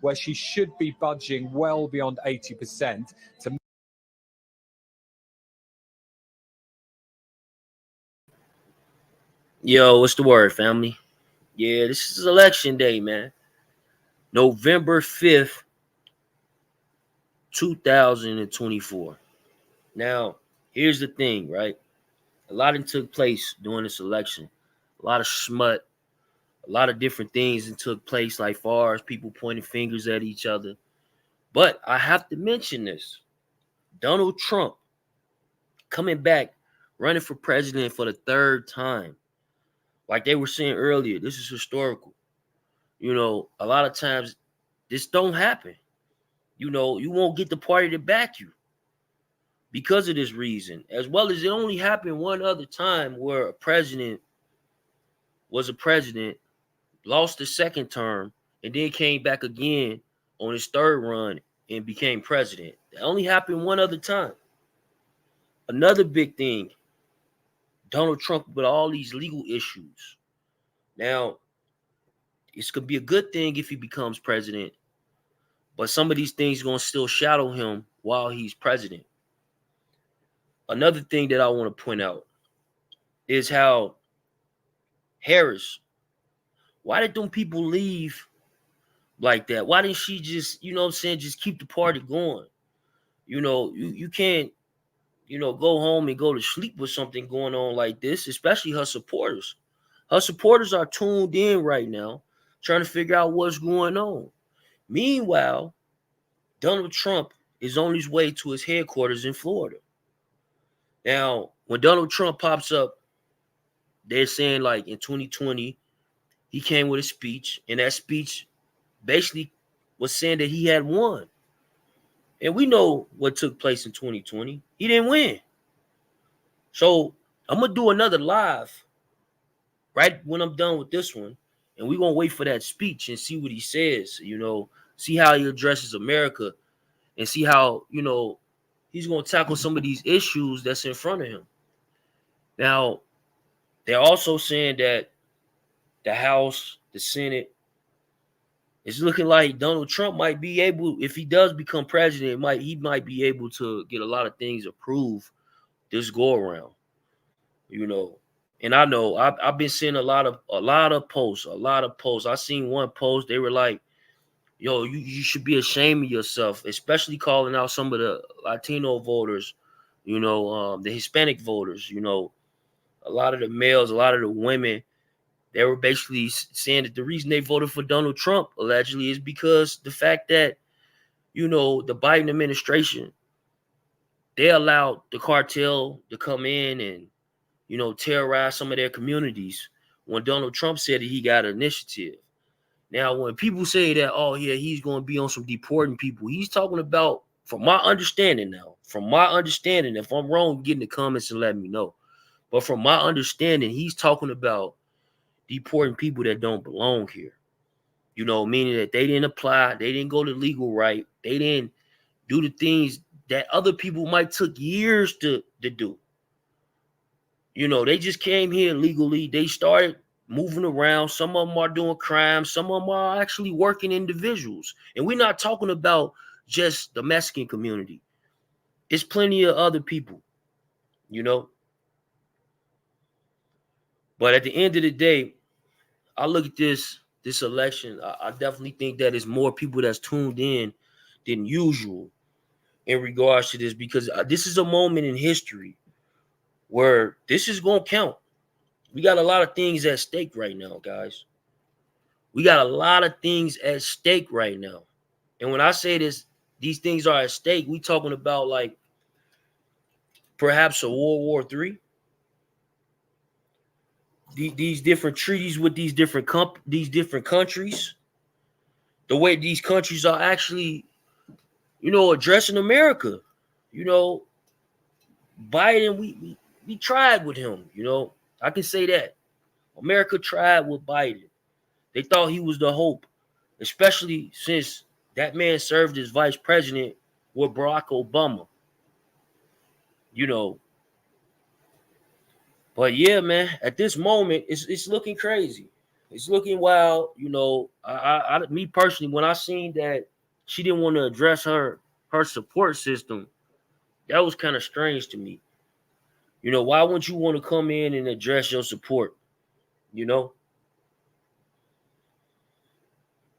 where she should be budging well beyond 80% to. Yo, what's the word, family? Yeah, this is election day, man. November 5th, 2024. Now, here's the thing, right? A lot of took place during this election. A lot of smut, a lot of different things that took place, like far as people pointing fingers at each other. But I have to mention this. Donald Trump coming back, running for president for the third time. Like they were saying earlier, this is historical. A lot of times this don't happen. You won't get the party to back you because of this reason. As well as it only happened one other time where a president was a president, lost the second term, and then came back again on his third run and became president. That only happened one other time. Another big thing, Donald Trump with all these legal issues. Now, it's going to be a good thing if he becomes president, but some of these things are going to still shadow him while he's president. Another thing that I want to point out is how Harris, why did them people leave like that? Why didn't she just, just keep the party going? You can't, go home and go to sleep with something going on like this, especially her supporters. Her supporters are tuned in right now, trying to figure out what's going on. Meanwhile, Donald Trump is on his way to his headquarters in Florida. Now, when Donald Trump pops up, they're saying like in 2020, he came with a speech, and that speech basically was saying that he had won. And we know what took place in 2020. He didn't win. So I'm going to do another live right when I'm done with this one. And we're going to wait for that speech and see what he says, see how he addresses America and see how, he's going to tackle some of these issues that's in front of him. Now, they're also saying that the House, the Senate, it's looking like Donald Trump might be able, if he does become president, he might be able to get a lot of things approved this go around, And I know I've been seeing a lot of posts. I seen one post, they were like, yo, you should be ashamed of yourself, especially calling out some of the Latino voters, the Hispanic voters, a lot of the males, a lot of the women. They were basically saying that the reason they voted for Donald Trump, allegedly, is because the fact that, the Biden administration, they allowed the cartel to come in and, terrorize some of their communities when Donald Trump said that he got an initiative. Now, when people say that, oh, yeah, he's going to be on some deporting people, he's talking about, from my understanding, if I'm wrong, get in the comments and let me know. But from my understanding, he's talking about deporting people that don't belong here. Meaning that they didn't apply, they didn't go the legal right, they didn't do the things that other people might took years to do. They just came here legally. They started moving around. Some of them are doing crimes. Some of them are actually working individuals. And we're not talking about just the Mexican community. It's plenty of other people, But at the end of the day, I look at this election, I definitely think that it's more people that's tuned in than usual in regards to this, because this is a moment in history where this is going to count. We got a lot of things at stake right now, guys. We got a lot of things at stake right now. And when I say this, these things are at stake, we talking about like perhaps a World War III. These different treaties with these different countries, the way these countries are actually, addressing America. Biden, we tried with him, I can say that. America tried with Biden. They thought he was the hope, especially since that man served as vice president with Barack Obama. But yeah, man, at this moment, it's looking crazy. It's looking wild. You know, me personally, when I seen that she didn't want to address her support system, that was kind of strange to me. You know, why wouldn't you want to come in and address your support? You know,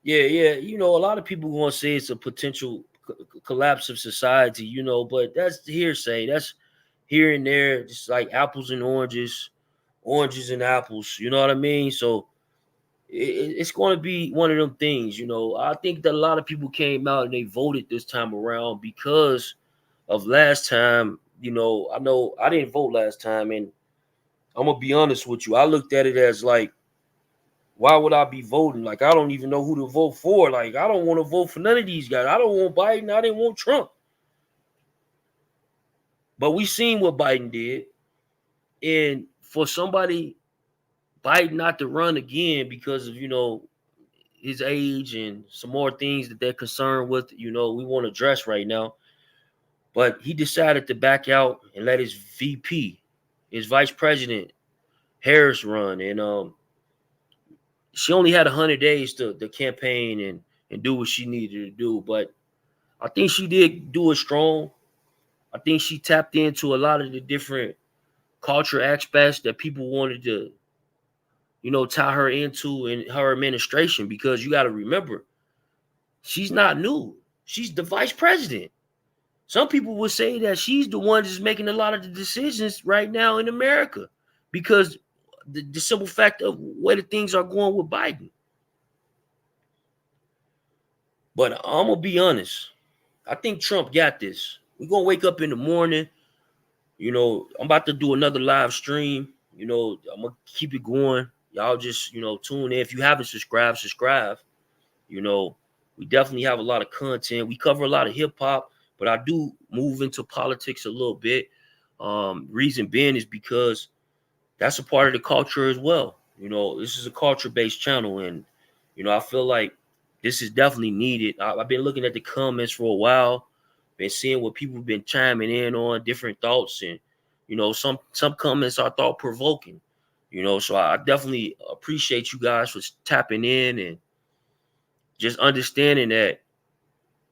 yeah. You know, a lot of people gonna say it's a potential collapse of society. You know, but that's hearsay. That's here and there, just like apples and oranges, oranges and apples. You know what I mean? So it's going to be one of them things. You know, I think that a lot of people came out and they voted this time around because of last time. You know I didn't vote last time, and I'm gonna be honest with you. I looked at it as like, why would I be voting? Like, I don't even know who to vote for. Like, I don't want to vote for none of these guys. I don't want Biden. I didn't want Trump. But we seen what Biden did. And for somebody, Biden not to run again because of, his age and some more things that they're concerned with, we want to address right now. But he decided to back out and let his VP, his vice president, Harris run. And she only had 100 days to campaign and do what she needed to do. But I think she did do it strong. I think she tapped into a lot of the different culture aspects that people wanted to, tie her into in her administration, because you got to remember, she's not new. She's the vice president. Some people would say that she's the one that's making a lot of the decisions right now in America because the simple fact of where the things are going with Biden. But I'm going to be honest. I think Trump got this. We're going to wake up in the morning. I'm about to do another live stream. I'm going to keep it going. Y'all just, tune in. If you haven't subscribed, subscribe. We definitely have a lot of content. We cover a lot of hip hop, but I do move into politics a little bit. Reason being is because that's a part of the culture as well. This is a culture-based channel, and I feel like this is definitely needed. I've been looking at the comments for a while, been seeing what people have been chiming in on, different thoughts, and some comments are thought provoking. So I definitely appreciate you guys for tapping in and just understanding that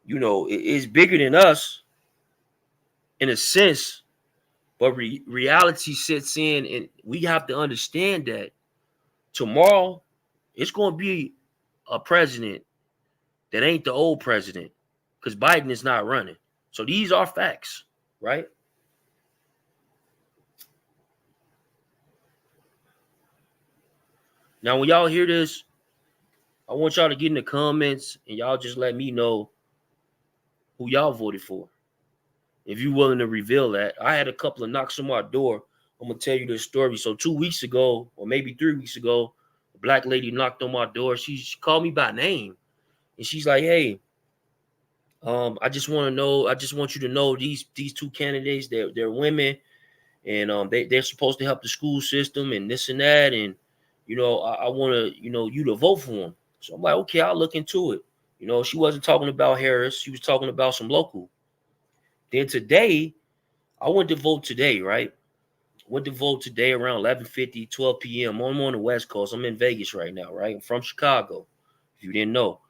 it's bigger than us in a sense, but reality sits in, and we have to understand that tomorrow it's going to be a president that ain't the old president, because Biden is not running. So these are facts, right? Now, when y'all hear this, I want y'all to get in the comments and y'all just let me know who y'all voted for. If you're willing to reveal that. I had a couple of knocks on my door. I'm going to tell you this story. So 2 weeks ago, or maybe 3 weeks ago, a black lady knocked on my door. She called me by name. And she's like, hey, I just want you to know these two candidates, they're women, and they're supposed to help the school system and this and that. And, I want to, you to vote for them. So I'm like, okay, I'll look into it. She wasn't talking about Harris. She was talking about some local. Then today, I went to vote today, right? Went to vote today around 11:50, 12 p.m. I'm on the West Coast. I'm in Vegas right now, right? I'm from Chicago, if you didn't know.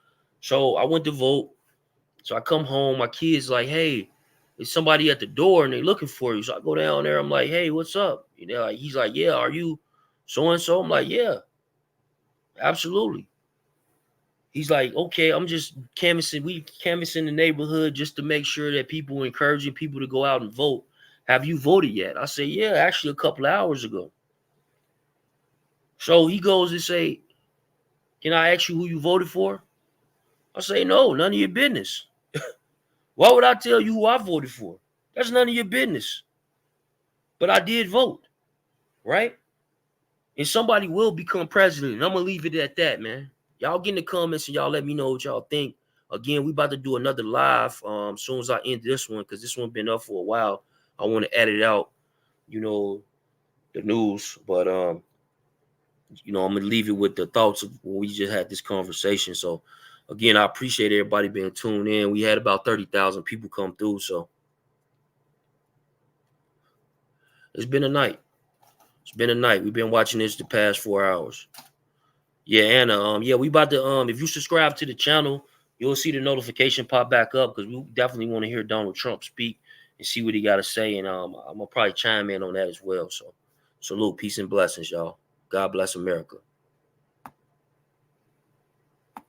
So I went to vote. So I come home. My kid's like, hey, there's somebody at the door and they're looking for you. So I go down there. I'm like, hey, what's up? He's like, yeah, are you so-and-so? I'm like, yeah, absolutely. He's like, okay, I'm just canvassing. We canvassing the neighborhood just to make sure that people encouraging people to go out and vote. Have you voted yet? I say, yeah, actually a couple of hours ago. So he goes and say, can I ask you who you voted for? I say, no, none of your business. Why would I tell you who I voted for? That's none of your business. But I did vote, right? And somebody will become president. And I'm going to leave it at that, man. Y'all get in the comments and y'all let me know what y'all think. Again, we about to do another live as soon as I end this one, because this one been up for a while. I want to edit out, the news. But, I'm going to leave it with the thoughts of when we just had this conversation. So, again, I appreciate everybody being tuned in. We had about 30,000 people come through. So, it's been a night. It's been a night. We've been watching this the past 4 hours. Yeah, and yeah, we about to if you subscribe to the channel, you'll see the notification pop back up because we definitely want to hear Donald Trump speak and see what he got to say. And I'm gonna probably chime in on that as well. So salute, peace and blessings, y'all. God bless America.